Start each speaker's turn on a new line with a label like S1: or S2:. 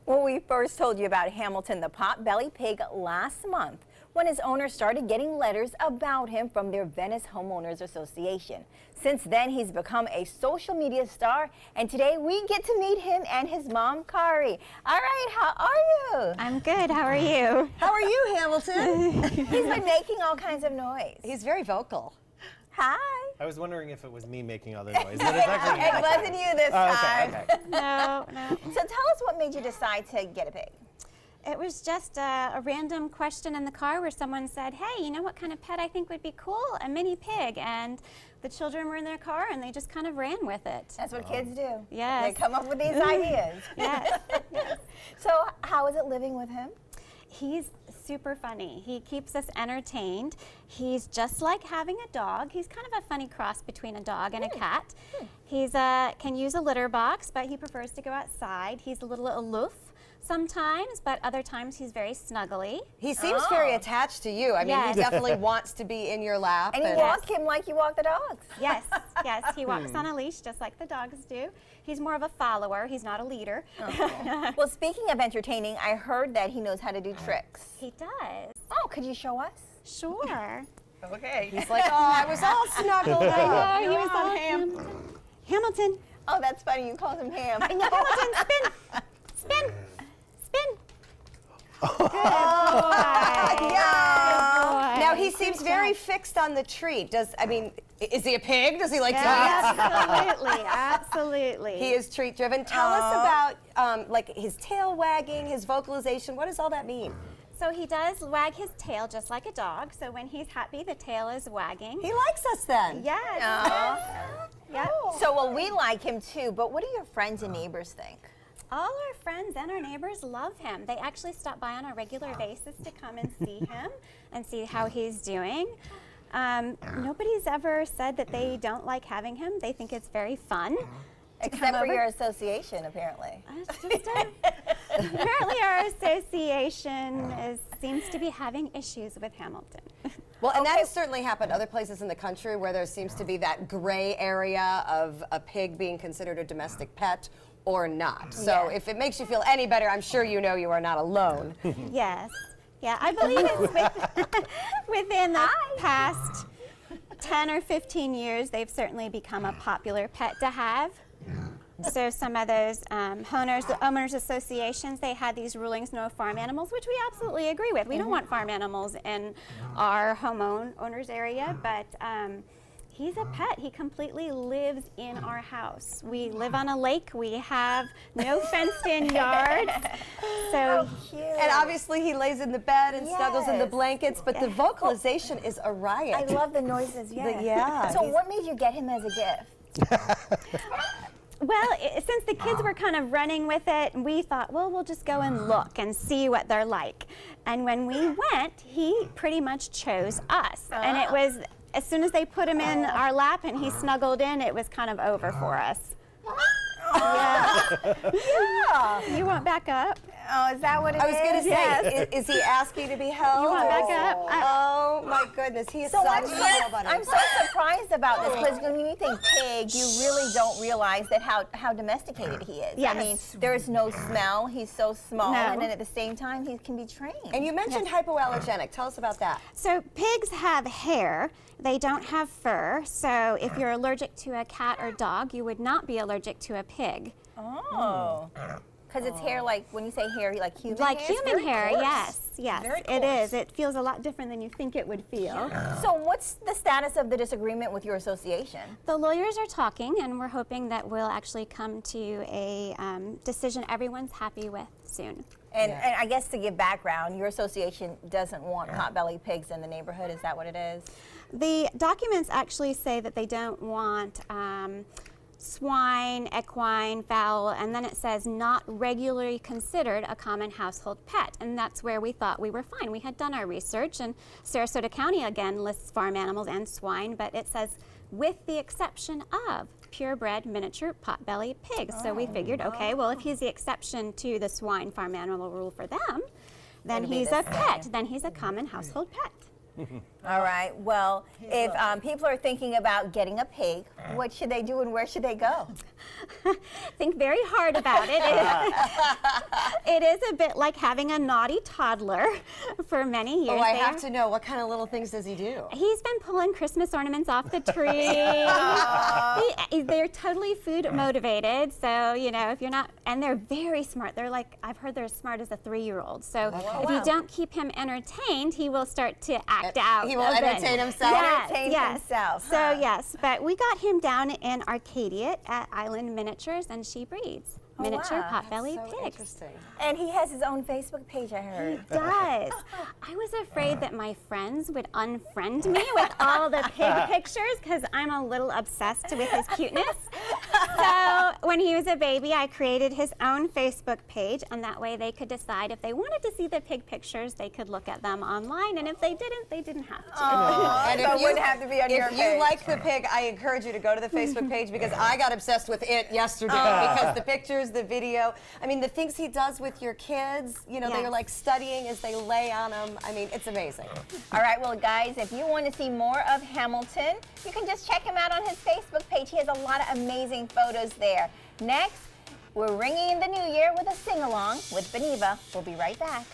S1: Well, we first told you about Hamilton the potbelly pig last month when his owner started getting letters about him from their Venice Homeowners Association. Since then, he's become a social media star, and today we get to meet him and his mom, Kari. All right, how are you?
S2: I'm good. How are you?
S3: How are you, Hamilton?
S1: He's been making all kinds of noise.
S3: He's very vocal.
S1: Hi.
S4: I was wondering if it was me making all the noise. But it's actually
S1: It wasn't you this time.
S4: Okay.
S2: No.
S1: So tell us what made you decide to get a pig.
S2: It was just a random question in the car where someone said, hey, you know what kind of pet I think would be cool? A mini pig. And the children were in their car and they just kind of ran with it.
S1: That's what kids do.
S2: Yes.
S1: They come up with these ideas.
S2: Yes.
S1: So how is it living with him?
S2: He's super funny. He keeps us entertained. He's just like having a dog. He's kind of a funny cross between a dog and a cat. He's can use a litter box, but he prefers to go outside. He's a little aloof sometimes, but other times he's very snuggly.
S3: He seems very attached to you. I mean,
S2: Yes.
S3: he definitely wants to be in your lap.
S1: And you walk him like you walk the dogs.
S2: Yes, yes, he walks on a leash just like the dogs do. He's more of a follower. He's not a leader.
S1: Well, speaking of entertaining, I heard that he knows how to do tricks.
S2: He does.
S1: Oh, could you show us?
S2: Sure.
S1: Okay.
S3: He's like, oh, I was all snuggled up.
S2: I know, he
S3: You're
S2: was
S3: on,
S2: all
S3: Ham.
S2: Hamilton.
S1: Oh, that's funny. You called him Ham.
S2: I know. Hamilton, spin. Spin. Spin. Good boy.
S3: Yeah.
S2: Good boy.
S3: Now, he seems very fixed on the treat. Is he a pig? Does he like to eat?
S2: Absolutely, absolutely.
S3: He is treat driven. Tell us about like his tail wagging, his vocalization. What does all that mean?
S2: So he does wag his tail just like a dog. So when he's happy, the tail is wagging.
S3: He likes us then.
S2: Yes. Yep.
S1: So, well, we like him too, but what do your friends and neighbors think?
S2: All our friends and our neighbors love him. They actually stop by on a regular basis to come and see him and see how he's doing. Nobody's ever said that they don't like having him. They think it's very fun.
S1: Except for your association, apparently.
S2: Apparently our association seems to be having issues with Hamilton.
S3: Well, and that has certainly happened other places in the country where there seems to be that gray area of a pig being considered a domestic pet or not. So if it makes you feel any better, I'm sure you know you are not alone.
S2: Yes. Yeah, I believe it's within the past 10 or 15 years, they've certainly become a popular pet to have. So some of those homeowners associations, they had these rulings, no farm animals, which we absolutely agree with. We don't want farm animals in our homeowners area, but he's a pet. He completely lives in our house. We live on a lake. We have no fenced-in yards. So
S3: And obviously he lays in the bed and snuggles in the blankets, but the vocalization is a riot.
S1: I love the noises, yes.
S3: Yeah.
S1: So what made you get him as a gift?
S2: well, since the kids were kind of running with it, we thought, well, we'll just go and look and see what they're like. And when we went, he pretty much chose us. And it was, as soon as they put him in our lap and he snuggled in, it was kind of over for us. Yeah. You want back up?
S1: Oh, is that what it is?
S3: I was going to say, is he asking to be held?
S2: You want back up?
S3: Oh my goodness, he is
S1: So
S3: such a little bunny.
S1: I'm so surprised about this because when you think pig, you really don't realize that how domesticated he is.
S2: Yes.
S1: I mean, there is no smell. He's so small,
S2: No.
S1: and then at the same time, he can be trained.
S3: And you mentioned hypoallergenic. Tell us about that.
S2: So pigs have hair. They don't have fur. So if you're allergic to a cat or dog, you would not be allergic to a pig.
S1: Oh. Because it's hair, like, when you say hair, like human
S2: Like
S1: hair?
S2: human hair, yes,
S1: Very
S2: it
S1: coarse.
S2: is. It feels a lot different than you think it would feel.
S1: So what's the status of the disagreement with your association?
S2: The lawyers are talking, and we're hoping that we'll actually come to a decision everyone's happy with soon.
S1: And I guess to give background, your association doesn't want potbelly pigs in the neighborhood. Is that what it is?
S2: The documents actually say that they don't want swine, equine, fowl, and then it says not regularly considered a common household pet. And that's where we thought we were fine. We had done our research, and Sarasota County again lists farm animals and swine, but it says with the exception of purebred miniature potbelly pigs. So we figured, okay, well, if he's the exception to the swine farm animal rule for them, then he's a pet. Then he's a common household pet.
S1: All right. Well, if people are thinking about getting a pig, what should they do and where should they go?
S2: Think very hard about it. It is a bit like having a naughty toddler for many years.
S3: Oh, I have to know, what kind of little things does he do?
S2: He's been pulling Christmas ornaments off the tree. They're totally food motivated, so you know, if you're not, and they're very smart. They're like, I've heard they're as smart as a 3-year-old. So if you don't keep him entertained, he will start to act out.
S3: He will entertain himself.
S2: Yes,
S1: Entertain
S2: yes.
S1: himself.
S2: So yes, but we got him down in Arcadia at Island Miniatures, and she breeds miniature
S1: wow.
S2: potbelly
S3: So
S2: pigs.
S3: interesting.
S1: And he has his own Facebook page, I heard.
S2: He does. I was afraid that my friends would unfriend me with all the pig pictures because I'm a little obsessed with his cuteness. So when he was a baby, I created his own Facebook page, and that way they could decide if they wanted to see the pig pictures, they could look at them online, and if they didn't have to.
S3: And
S1: So it wouldn't have to be on your
S3: If
S1: page.
S3: you like the pig, I encourage you to go to the Facebook page because I got obsessed with it yesterday because the pictures, the video, I mean, the things he does with your kids, you know, they're
S2: Yes.
S3: like studying as they lay on them. I mean, it's amazing.
S1: All right, well, guys, if you want to see more of Hamilton, you can just check him out on his Facebook page. He has a lot of amazing photos there. Next, we're ringing in the new year with a sing-along with Beneva. We'll be right back.